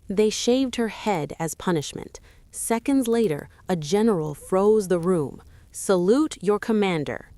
They shaved her head as punishment. Seconds later, a general froze the room. "Salute your commander."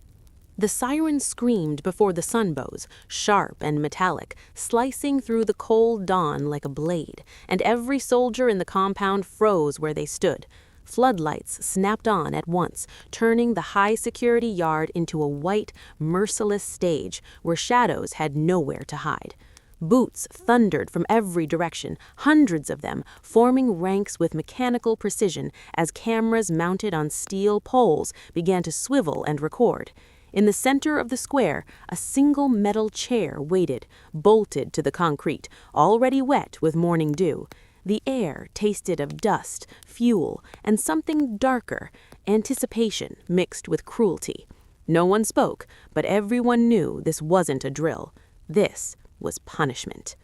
The siren screamed before the sunbows, sharp and metallic, slicing through the cold dawn like a blade, and every soldier in the compound froze where they stood. Floodlights snapped on at once, turning the high-security yard into a white, merciless stage where shadows had nowhere to hide. Boots thundered from every direction, hundreds of them, forming ranks with mechanical precision as cameras mounted on steel poles began to swivel and record. In the center of the square, a single metal chair waited, bolted to the concrete, already wet with morning dew. The air tasted of dust, fuel, and something darker, anticipation mixed with cruelty. No one spoke, but everyone knew this wasn't a drill. This was punishment.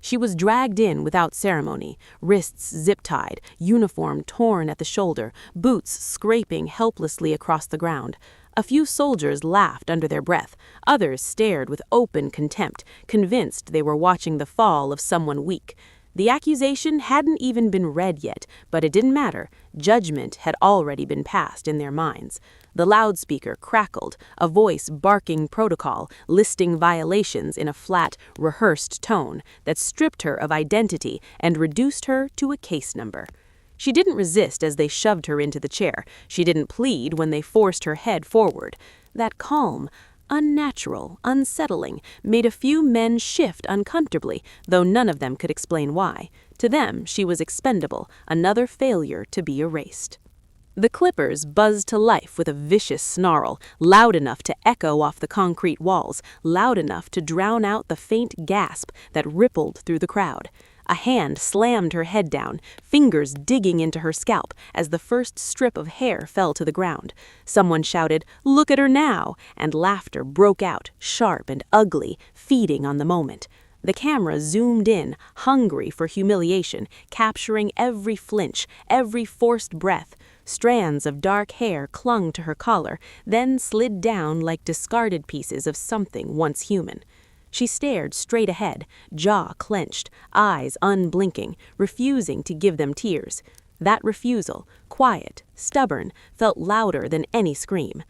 She was dragged in without ceremony, wrists zip-tied, uniform torn at the shoulder, boots scraping helplessly across the ground. A few soldiers laughed under their breath. Others stared with open contempt, convinced they were watching the fall of someone weak. The accusation hadn't even been read yet, but it didn't matter. Judgment had already been passed in their minds. The loudspeaker crackled, a voice barking protocol, listing violations in a flat, rehearsed tone that stripped her of identity and reduced her to a case number. She didn't resist as they shoved her into the chair. She didn't plead when they forced her head forward. That calm, unnatural, unsettling, made a few men shift uncomfortably, though none of them could explain why. To them, she was expendable, another failure to be erased. The clippers buzzed to life with a vicious snarl, loud enough to echo off the concrete walls, loud enough to drown out the faint gasp that rippled through the crowd. A hand slammed her head down, fingers digging into her scalp as the first strip of hair fell to the ground. Someone shouted, "Look at her now!" and laughter broke out, sharp and ugly, feeding on the moment. The camera zoomed in, hungry for humiliation, capturing every flinch, every forced breath. Strands of dark hair clung to her collar, then slid down like discarded pieces of something once human. She stared straight ahead, jaw clenched, eyes unblinking, refusing to give them tears. That refusal, quiet, stubborn, felt louder than any scream.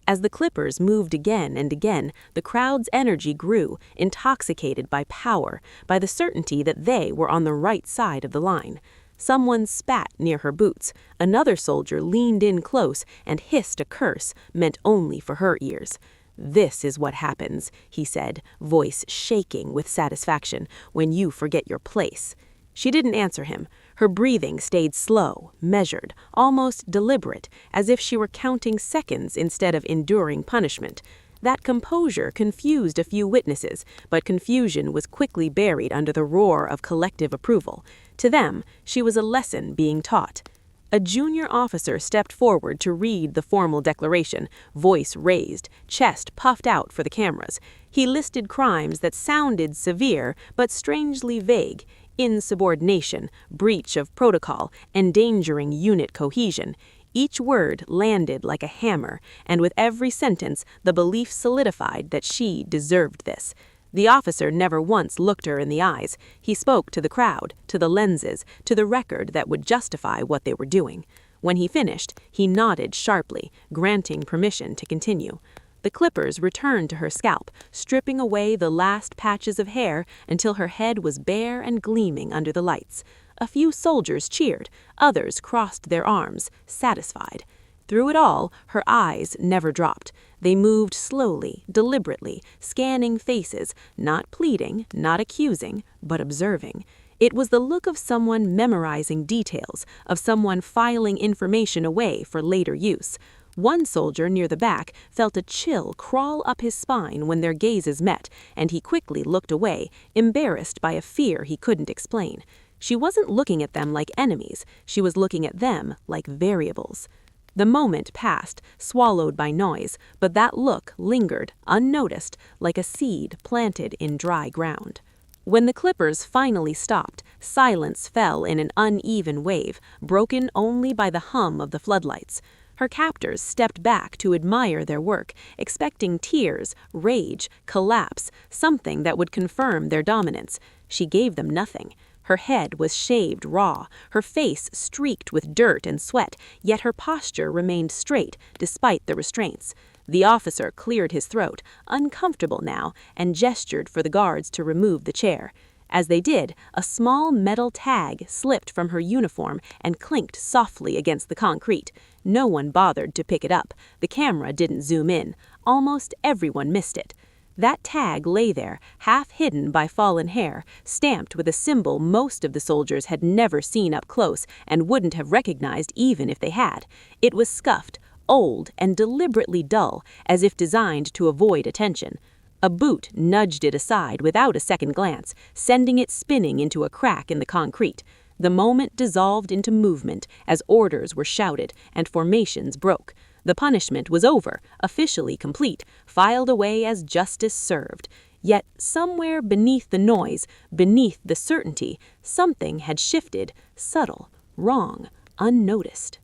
As the clippers moved again and again, the crowd's energy grew, intoxicated by power, by the certainty that they were on the right side of the line. Someone spat near her boots. Another soldier leaned in close and hissed a curse meant only for her ears. "This is what happens," he said, voice shaking with satisfaction, "when you forget your place." She didn't answer him. Her breathing stayed slow, measured, almost deliberate, as if she were counting seconds instead of enduring punishment. That composure confused a few witnesses, but confusion was quickly buried under the roar of collective approval. To them, she was a lesson being taught. A junior officer stepped forward to read the formal declaration, voice raised, chest puffed out for the cameras. He listed crimes that sounded severe but strangely vague: insubordination, breach of protocol, endangering unit cohesion. Each word landed like a hammer, and with every sentence, the belief solidified that she deserved this. The officer never once looked her in the eyes. He spoke to the crowd, to the lenses, to the record that would justify what they were doing. When he finished, he nodded sharply, granting permission to continue. The clippers returned to her scalp, stripping away the last patches of hair until her head was bare and gleaming under the lights. A few soldiers cheered, others crossed their arms, satisfied. Through it all, her eyes never dropped. They moved slowly, deliberately, scanning faces, not pleading, not accusing, but observing. It was the look of someone memorizing details, of someone filing information away for later use. One soldier near the back felt a chill crawl up his spine when their gazes met, and he quickly looked away, embarrassed by a fear he couldn't explain. She wasn't looking at them like enemies. She was looking at them like variables. The moment passed, swallowed by noise, but that look lingered, unnoticed, like a seed planted in dry ground. When the clippers finally stopped, silence fell in an uneven wave, broken only by the hum of the floodlights. Her captors stepped back to admire their work, expecting tears, rage, collapse, something that would confirm their dominance. She gave them nothing. Her head was shaved raw, her face streaked with dirt and sweat, yet her posture remained straight despite the restraints. The officer cleared his throat, uncomfortable now, and gestured for the guards to remove the chair. As they did, a small metal tag slipped from her uniform and clinked softly against the concrete. No one bothered to pick it up. The camera didn't zoom in. Almost everyone missed it. That tag lay there, half hidden by fallen hair, stamped with a symbol most of the soldiers had never seen up close and wouldn't have recognized even if they had. It was scuffed, old, and deliberately dull, as if designed to avoid attention. A boot nudged it aside without a second glance, sending it spinning into a crack in the concrete. The moment dissolved into movement as orders were shouted and formations broke. The punishment was over, officially complete, filed away as justice served. Yet somewhere beneath the noise, beneath the certainty, something had shifted, subtle, wrong, unnoticed.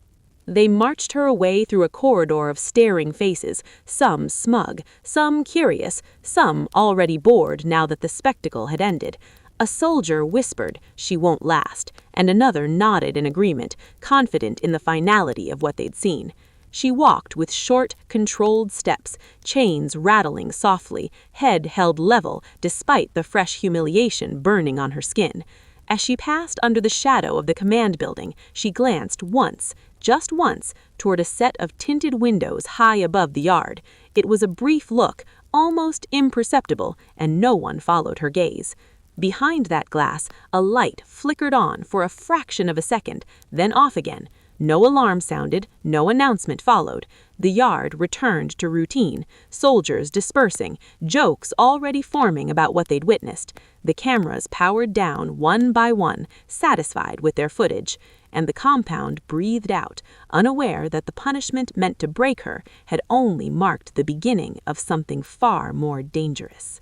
They marched her away through a corridor of staring faces, some smug, some curious, some already bored now that the spectacle had ended. A soldier whispered, "She won't last," and another nodded in agreement, confident in the finality of what they'd seen. She walked with short, controlled steps, chains rattling softly, head held level despite the fresh humiliation burning on her skin. As she passed under the shadow of the command building, she glanced once, just once, toward a set of tinted windows high above the yard. It was a brief look, almost imperceptible, and no one followed her gaze. Behind that glass, a light flickered on for a fraction of a second, then off again. No alarm sounded, no announcement followed. The yard returned to routine, soldiers dispersing, jokes already forming about what they'd witnessed. The cameras powered down one by one, satisfied with their footage, and the compound breathed out, unaware that the punishment meant to break her had only marked the beginning of something far more dangerous.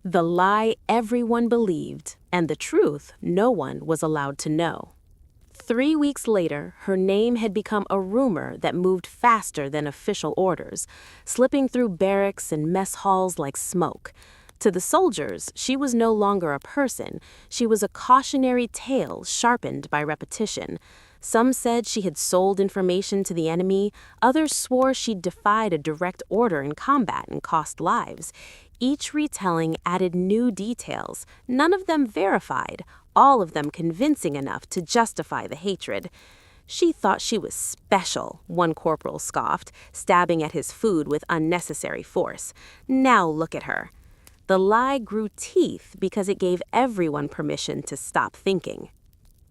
The lie everyone believed, and the truth no one was allowed to know. 3 weeks later, her name had become a rumor that moved faster than official orders, slipping through barracks and mess halls like smoke. To the soldiers, she was no longer a person. She was a cautionary tale sharpened by repetition. Some said she had sold information to the enemy. Others swore she'd defied a direct order in combat and cost lives. Each retelling added new details, none of them verified, all of them convincing enough to justify the hatred. She thought she was special, one corporal scoffed, stabbing at his food with unnecessary force. Now look at her. The lie grew teeth because it gave everyone permission to stop thinking.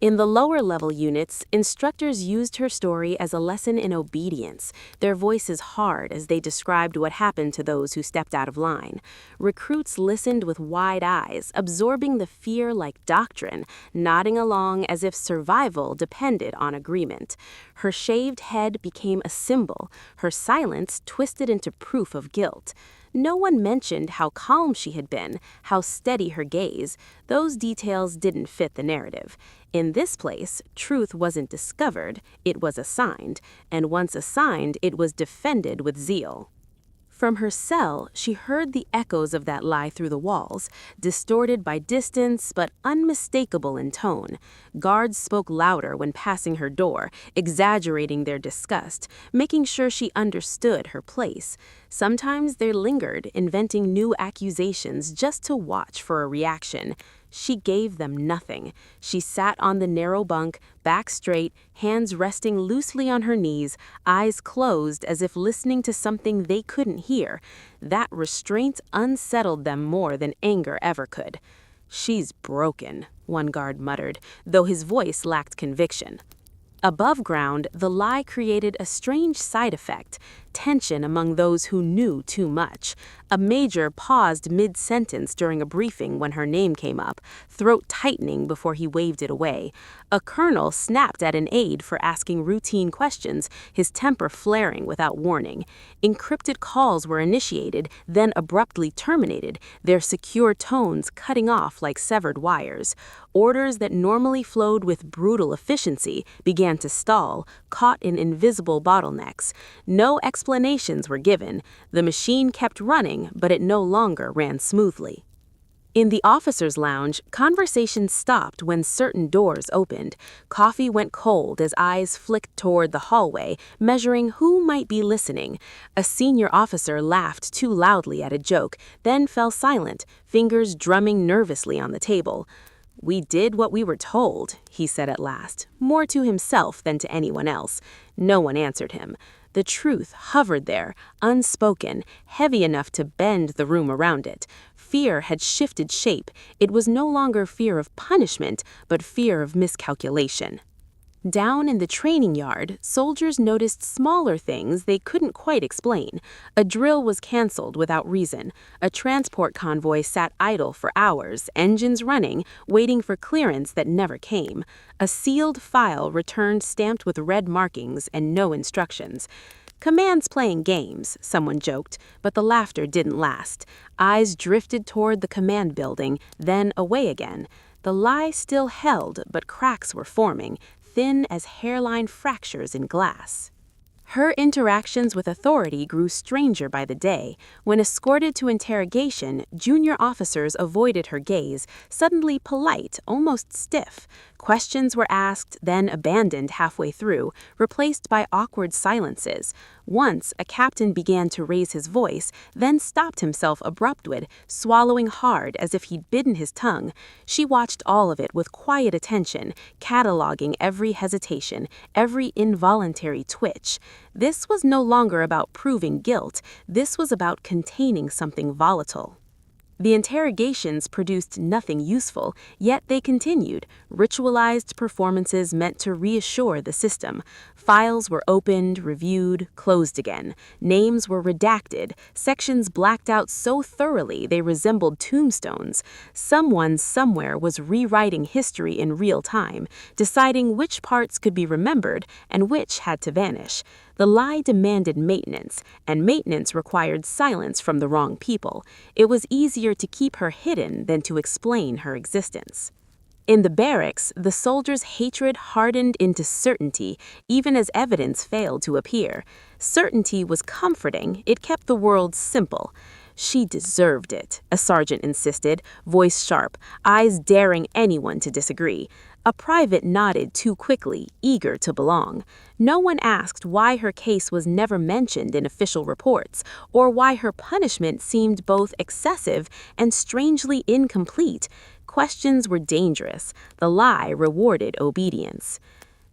In the lower-level units, instructors used her story as a lesson in obedience, their voices hard as they described what happened to those who stepped out of line. Recruits listened with wide eyes, absorbing the fear like doctrine, nodding along as if survival depended on agreement. Her shaved head became a symbol, her silence twisted into proof of guilt. No one mentioned how calm she had been, how steady her gaze. Those details didn't fit the narrative. In this place, truth wasn't discovered, it was assigned, and once assigned, it was defended with zeal. From her cell, she heard the echoes of that lie through the walls, distorted by distance but unmistakable in tone. Guards spoke louder when passing her door, exaggerating their disgust, making sure she understood her place. Sometimes they lingered, inventing new accusations just to watch for a reaction. She gave them nothing. She sat on the narrow bunk, back straight, hands resting loosely on her knees, eyes closed as if listening to something they couldn't hear. That restraint unsettled them more than anger ever could. "She's broken," one guard muttered, though his voice lacked conviction. Above ground, the lie created a strange side effect, tension among those who knew too much. A major paused mid-sentence during a briefing when her name came up, throat tightening before he waved it away. A colonel snapped at an aide for asking routine questions, his temper flaring without warning. Encrypted calls were initiated, then abruptly terminated, their secure tones cutting off like severed wires. Orders that normally flowed with brutal efficiency began to stall, caught in invisible bottlenecks. No explanations were given. The machine kept running, but it no longer ran smoothly. In the officers' lounge, conversation stopped when certain doors opened. Coffee went cold as eyes flicked toward the hallway, measuring who might be listening. A senior officer laughed too loudly at a joke, then fell silent, fingers drumming nervously on the table. "We did what we were told," he said at last, more to himself than to anyone else. No one answered him. The truth hovered there, unspoken, heavy enough to bend the room around it. Fear had shifted shape. It was no longer fear of punishment, but fear of miscalculation. Down in the training yard, soldiers noticed smaller things they couldn't quite explain. A drill was canceled without reason. A transport convoy sat idle for hours, engines running, waiting for clearance that never came. A sealed file returned stamped with red markings and no instructions. "Command's playing games," someone joked, but the laughter didn't last. Eyes drifted toward the command building, then away again. The lie still held, but cracks were forming, thin as hairline fractures in glass. Her interactions with authority grew stranger by the day. When escorted to interrogation, junior officers avoided her gaze, suddenly polite, almost stiff. Questions were asked, then abandoned halfway through, replaced by awkward silences. Once, a captain began to raise his voice, then stopped himself abruptly, swallowing hard as if he'd bitten his tongue. She watched all of it with quiet attention, cataloging every hesitation, every involuntary twitch. This was no longer about proving guilt. This was about containing something volatile. The interrogations produced nothing useful, yet they continued, ritualized performances meant to reassure the system. Files were opened, reviewed, closed again. Names were redacted, sections blacked out so thoroughly they resembled tombstones. Someone somewhere was rewriting history in real time, deciding which parts could be remembered and which had to vanish. The lie demanded maintenance, and maintenance required silence from the wrong people. It was easier to keep her hidden than to explain her existence. In the barracks, the soldiers' hatred hardened into certainty, even as evidence failed to appear. Certainty was comforting, it kept the world simple. "She deserved it," a sergeant insisted, voice sharp, eyes daring anyone to disagree. A private nodded too quickly, eager to belong. No one asked why her case was never mentioned in official reports, or why her punishment seemed both excessive and strangely incomplete. Questions were dangerous. The lie rewarded obedience.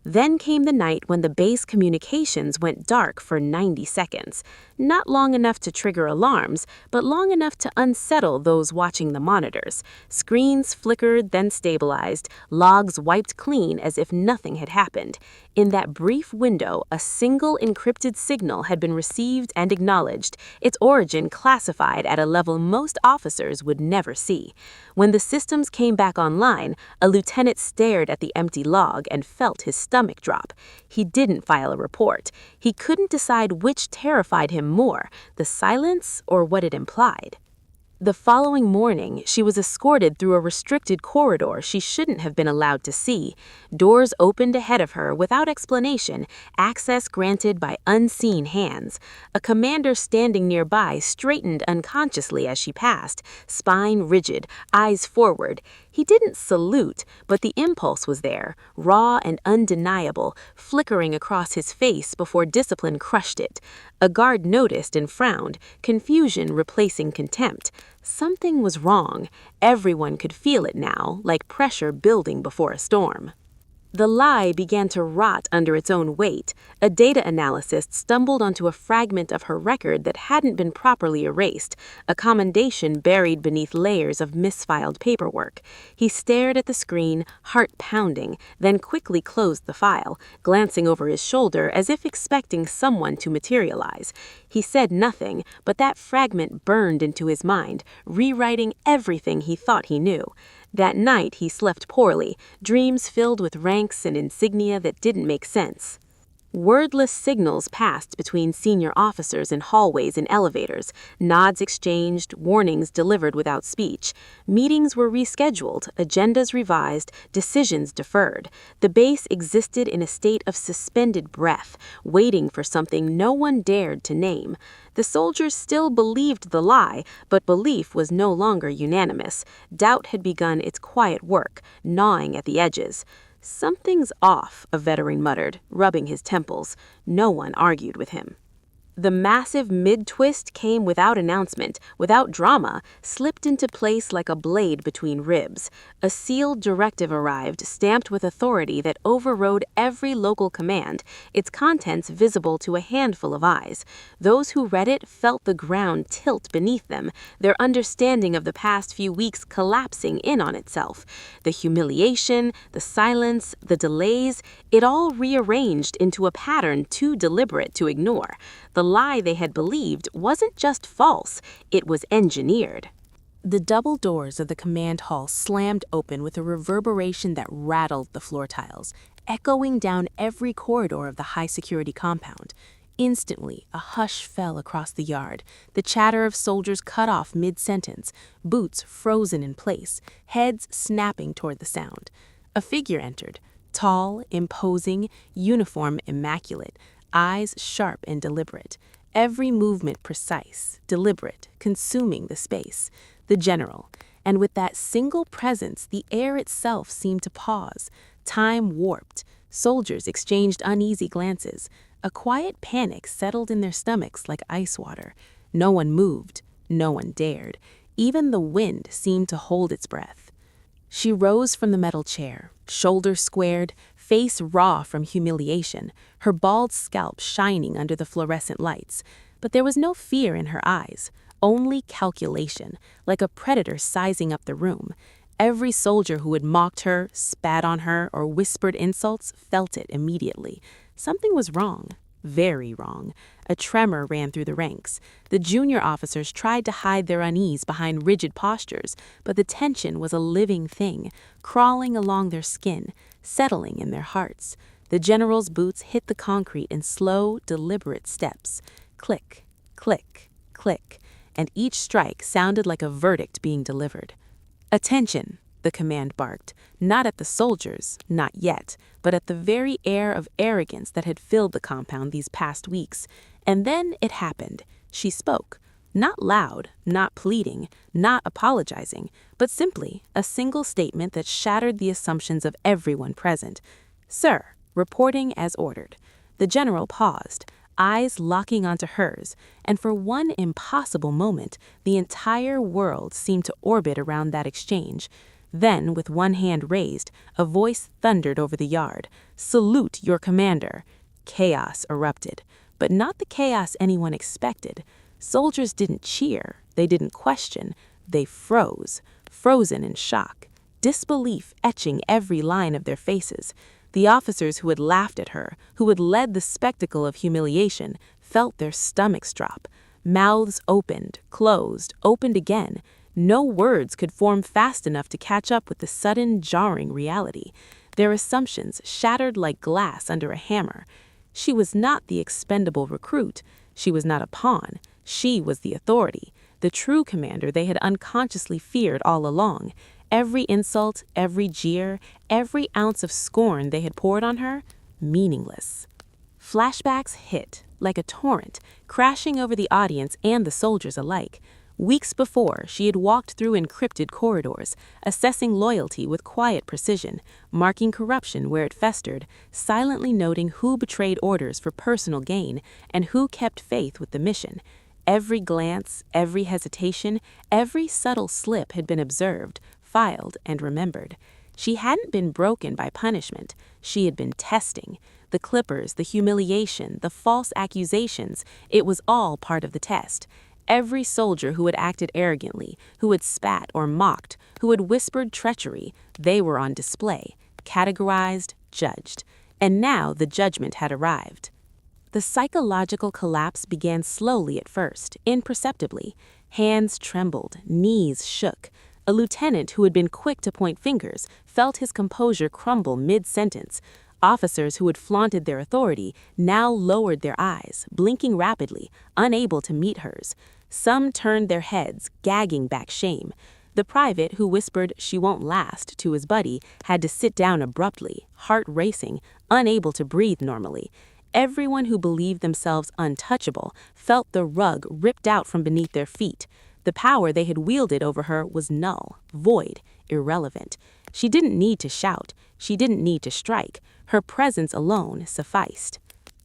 Then came the night when the base communications went dark for 90 seconds. Not long enough to trigger alarms, but long enough to unsettle those watching the monitors. Screens flickered, then stabilized, logs wiped clean as if nothing had happened. In that brief window, a single encrypted signal had been received and acknowledged, its origin classified at a level most officers would never see. When the systems came back online, a lieutenant stared at the empty log and felt his stomach drop. He didn't file a report. He couldn't decide which terrified him more, the silence or what it implied. The following morning, she was escorted through a restricted corridor she shouldn't have been allowed to see. Doors opened ahead of her without explanation, access granted by unseen hands. A commander standing nearby straightened unconsciously as she passed, spine rigid, eyes forward. He didn't salute, but the impulse was there, raw and undeniable, flickering across his face before discipline crushed it. A guard noticed and frowned, confusion replacing contempt. Something was wrong. Everyone could feel it now, like pressure building before a storm. The lie began to rot under its own weight. A data analyst stumbled onto a fragment of her record that hadn't been properly erased, a commendation buried beneath layers of misfiled paperwork. He stared at the screen, heart pounding, then quickly closed the file, glancing over his shoulder as if expecting someone to materialize. He said nothing, but that fragment burned into his mind, rewriting everything he thought he knew. That night he slept poorly, dreams filled with ranks and insignia that didn't make sense. Wordless signals passed between senior officers in hallways and elevators, nods exchanged, warnings delivered without speech. Meetings were rescheduled, agendas revised, decisions deferred. The base existed in a state of suspended breath, waiting for something no one dared to name. The soldiers still believed the lie, but belief was no longer unanimous. Doubt had begun its quiet work, gnawing at the edges. "Something's off," a veteran muttered, rubbing his temples. No one argued with him. The massive mid-twist came without announcement, without drama, slipped into place like a blade between ribs. A sealed directive arrived, stamped with authority that overrode every local command, its contents visible to a handful of eyes. Those who read it felt the ground tilt beneath them, their understanding of the past few weeks collapsing in on itself. The humiliation, the silence, the delays, it all rearranged into a pattern too deliberate to ignore. The lie they had believed wasn't just false, it was engineered. The double doors of the command hall slammed open with a reverberation that rattled the floor tiles, echoing down every corridor of the high-security compound. Instantly, a hush fell across the yard, the chatter of soldiers cut off mid-sentence, boots frozen in place, heads snapping toward the sound. A figure entered, tall, imposing, uniform immaculate, eyes sharp and deliberate, every movement precise, deliberate, consuming the space. The general. And with that single presence, the air itself seemed to pause. Time warped. Soldiers exchanged uneasy glances. A quiet panic settled in their stomachs like ice water. No one moved. No one dared. Even the wind seemed to hold its breath. She rose from the metal chair, shoulders squared, face raw from humiliation, her bald scalp shining under the fluorescent lights. But there was no fear in her eyes, only calculation, like a predator sizing up the room. Every soldier who had mocked her, spat on her, or whispered insults felt it immediately. Something was wrong. Very wrong. A tremor ran through the ranks. The junior officers tried to hide their unease behind rigid postures, but the tension was a living thing, crawling along their skin, settling in their hearts. The general's boots hit the concrete in slow, deliberate steps. Click, click, click, and each strike sounded like a verdict being delivered. "Attention!" the command barked, not at the soldiers, not yet, but at the very air of arrogance that had filled the compound these past weeks. And then it happened. She spoke. Not loud, not pleading, not apologizing, but simply a single statement that shattered the assumptions of everyone present. "Sir, reporting as ordered." The general paused, eyes locking onto hers, and for one impossible moment, the entire world seemed to orbit around that exchange. Then, with one hand raised, a voice thundered over the yard. "Salute your commander." Chaos erupted, but not the chaos anyone expected. Soldiers didn't cheer, they didn't question, they froze, frozen in shock, disbelief etching every line of their faces. The officers who had laughed at her, who had led the spectacle of humiliation, felt their stomachs drop. Mouths opened, closed, opened again. No words could form fast enough to catch up with the sudden, jarring reality. Their assumptions shattered like glass under a hammer. She was not the expendable recruit. She was not a pawn. She was the authority, the true commander they had unconsciously feared all along. Every insult, every jeer, every ounce of scorn they had poured on her, meaningless. Flashbacks hit, like a torrent, crashing over the audience and the soldiers alike. Weeks before, she had walked through encrypted corridors, assessing loyalty with quiet precision, marking corruption where it festered, silently noting who betrayed orders for personal gain and who kept faith with the mission. Every glance, every hesitation, every subtle slip had been observed, filed, and remembered. She hadn't been broken by punishment. She had been testing. The clippers, the humiliation, the false accusations, it was all part of the test. Every soldier who had acted arrogantly, who had spat or mocked, who had whispered treachery, they were on display, categorized, judged. And now the judgment had arrived. The psychological collapse began slowly at first, imperceptibly. Hands trembled, knees shook. A lieutenant who had been quick to point fingers felt his composure crumble mid-sentence. Officers who had flaunted their authority now lowered their eyes, blinking rapidly, unable to meet hers. Some turned their heads, gagging back shame. The private who whispered "she won't last" to his buddy had to sit down abruptly, heart racing, unable to breathe normally. Everyone who believed themselves untouchable felt the rug ripped out from beneath their feet. The power they had wielded over her was null, void, irrelevant. She didn't need to shout. She didn't need to strike. Her presence alone sufficed.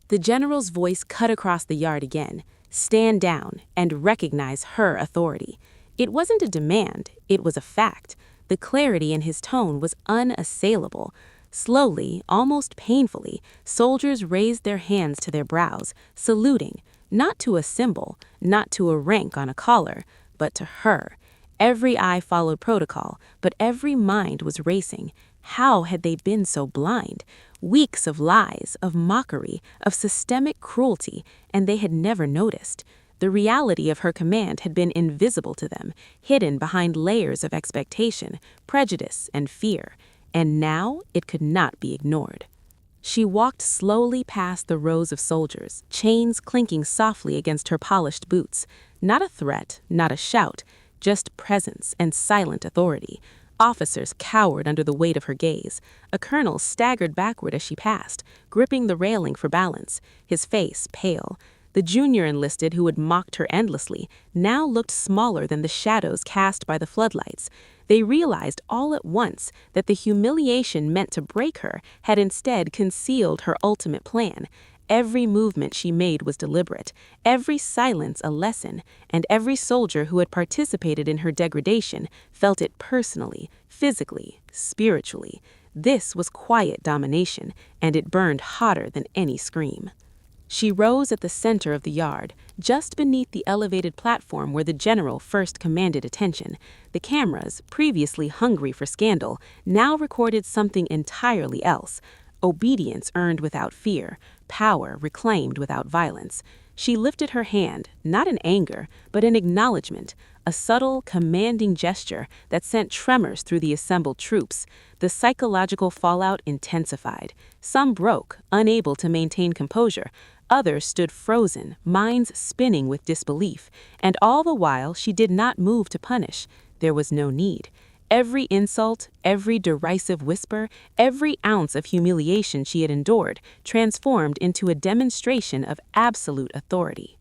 The general's voice cut across the yard again. Stand down and recognize her authority. It wasn't a demand, it was a fact. The clarity in his tone was unassailable. Slowly, almost painfully, soldiers raised their hands to their brows, saluting, not to a symbol, not to a rank on a collar, but to her. Every eye followed protocol, but every mind was racing. How had they been so blind? Weeks of lies, of mockery, of systemic cruelty, and they had never noticed. The reality of her command had been invisible to them, hidden behind layers of expectation, prejudice, and fear. And now it could not be ignored. She walked slowly past the rows of soldiers, chains clinking softly against her polished boots. Not a threat, not a shout, just presence and silent authority. Officers cowered under the weight of her gaze. A colonel staggered backward as she passed, gripping the railing for balance, his face pale. The junior enlisted who had mocked her endlessly now looked smaller than the shadows cast by the floodlights. They realized all at once that the humiliation meant to break her had instead concealed her ultimate plan. Every movement she made was deliberate, every silence a lesson, and every soldier who had participated in her degradation felt it personally, physically, spiritually. This was quiet domination, and it burned hotter than any scream. She rose at the center of the yard, just beneath the elevated platform where the general first commanded attention. The cameras, previously hungry for scandal, now recorded something entirely else. Obedience earned without fear, power reclaimed without violence. She lifted her hand, not in anger, but in acknowledgement, a subtle, commanding gesture that sent tremors through the assembled troops. The psychological fallout intensified. Some broke, unable to maintain composure. Others stood frozen, minds spinning with disbelief. And all the while, she did not move to punish. There was no need. Every insult, every derisive whisper, every ounce of humiliation she had endured transformed into a demonstration of absolute authority.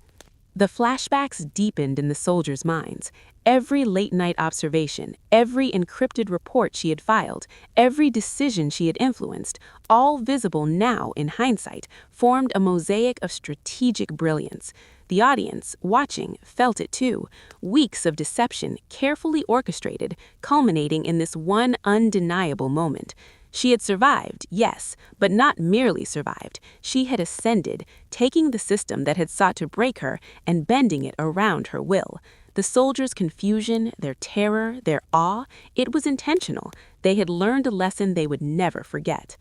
The flashbacks deepened in the soldiers' minds. Every late-night observation, every encrypted report she had filed, every decision she had influenced, all visible now in hindsight, formed a mosaic of strategic brilliance. The audience, watching, felt it too. Weeks of deception, carefully orchestrated, culminating in this one undeniable moment. She had survived, yes, but not merely survived. She had ascended, taking the system that had sought to break her and bending it around her will. The soldiers' confusion, their terror, their awe, it was intentional. They had learned a lesson they would never forget.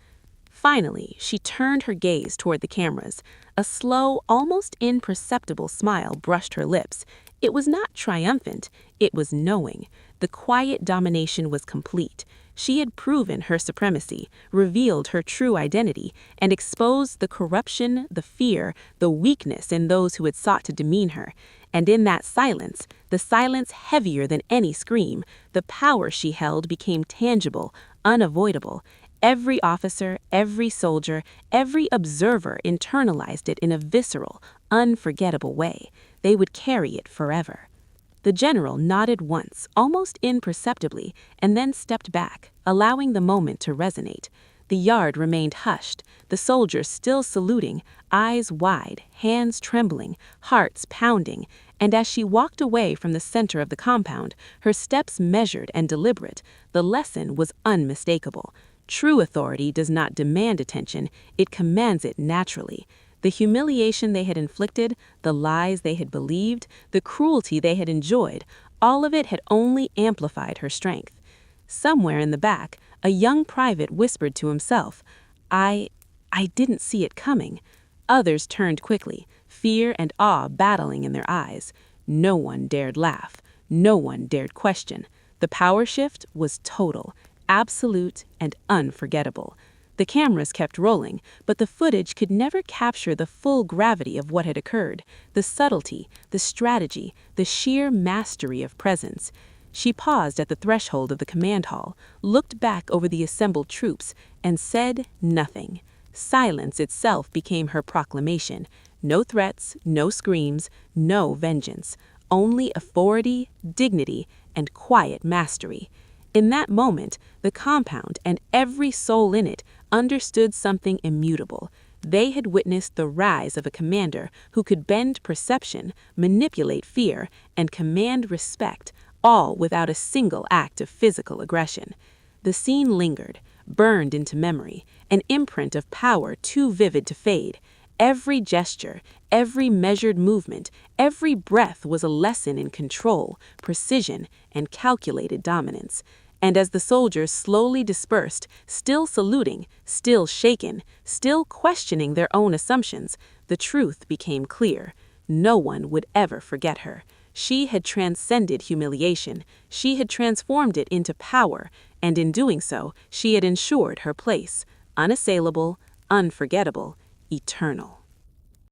Finally, she turned her gaze toward the cameras. A slow, almost imperceptible smile brushed her lips. It was not triumphant, it was knowing. The quiet domination was complete. She had proven her supremacy, revealed her true identity, and exposed the corruption, the fear, the weakness in those who had sought to demean her. And in that silence, the silence heavier than any scream, the power she held became tangible, unavoidable. Every officer, every soldier, every observer internalized it in a visceral, unforgettable way. They would carry it forever. The general nodded once, almost imperceptibly, and then stepped back, allowing the moment to resonate. The yard remained hushed, the soldiers still saluting, eyes wide, hands trembling, hearts pounding, and as she walked away from the center of the compound, her steps measured and deliberate, the lesson was unmistakable. True authority does not demand attention, it commands it naturally. The humiliation they had inflicted, the lies they had believed, the cruelty they had enjoyed, all of it had only amplified her strength. Somewhere in the back, a young private whispered to himself, I didn't see it coming." Others turned quickly, fear and awe battling in their eyes. No one dared laugh. No one dared question. The power shift was total, absolute, and unforgettable. The cameras kept rolling, but the footage could never capture the full gravity of what had occurred, the subtlety, the strategy, the sheer mastery of presence. She paused at the threshold of the command hall, looked back over the assembled troops, and said nothing. Silence itself became her proclamation. No threats, no screams, no vengeance. Only authority, dignity, and quiet mastery. In that moment, the compound and every soul in it understood something immutable. They had witnessed the rise of a commander who could bend perception, manipulate fear, and command respect, all without a single act of physical aggression. The scene lingered, burned into memory, an imprint of power too vivid to fade. Every gesture, every measured movement, every breath was a lesson in control, precision, and calculated dominance. And as the soldiers slowly dispersed, still saluting, still shaken, still questioning their own assumptions, the truth became clear. No one would ever forget her. She had transcended humiliation. She had transformed it into power, and in doing so, she had ensured her place, unassailable, unforgettable, eternal.